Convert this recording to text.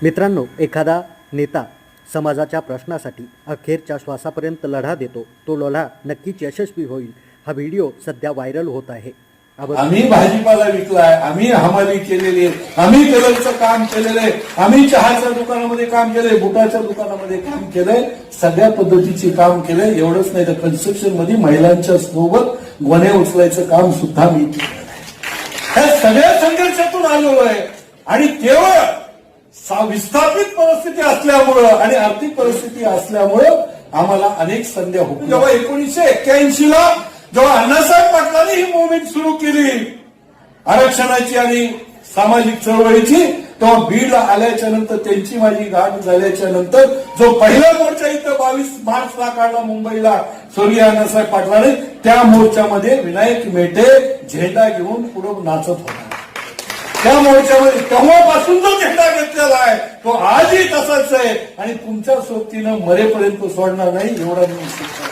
मित्रांनो, एखादा नेता समाजाच्या प्रश्नासाठी अखेरच्या श्वासापर्यंत लढा देतो, तो लढा नक्कीच यशस्वी होईल. हा व्हिडिओ सध्या व्हायरल होत आहे. आम्ही भाजीपाला विकलाय, आम्ही हमाली केलेली आहे, आम्ही टेलरचं काम केलेलं आहे, आम्ही चहाच्या दुकानामध्ये काम केलंय, बुटाच्या दुकानामध्ये काम केलंय, सगळ्या पद्धतीचे काम केलंय. एवढंच नाही तर कन्स्ट्रक्शन मध्ये महिलांच्या सोबत गोण्या उचलायचं काम सुद्धा मी केलं. ह्या सगळ्या संघर्षातून आलेलो आहे आणि केवळ विस्थापित परिस्थिती असल्यामुळं आणि आर्थिक परिस्थिती असल्यामुळं आम्हाला अनेक संध्या होत्या. जेव्हा 1981ला जेव्हा अण्णासाहेब पाटलांनी ही मूव्हमेंट सुरू केली आरक्षणाची आणि सामाजिक चळवळीची, तेव्हा बीडला आल्याच्या नंतर त्यांची माझी गाठ झाल्याच्या नंतर जो पहिला मोर्चा इथं 22 मार्चला काढला मुंबईला स्वर्गीय अण्णासाहेब पाटलांनी, त्या मोर्चामध्ये विनायक मेटे झेंडा घेऊन पुढे नाचत होता. त्या मोर्चामध्ये तेव्हापासून जो झेंडा घेतलेला आहे तो आजही तसाच आहे आणि तुमच्या सोबतीनं मरेपर्यंत सोडणार नाही एवढा मी निश्चित.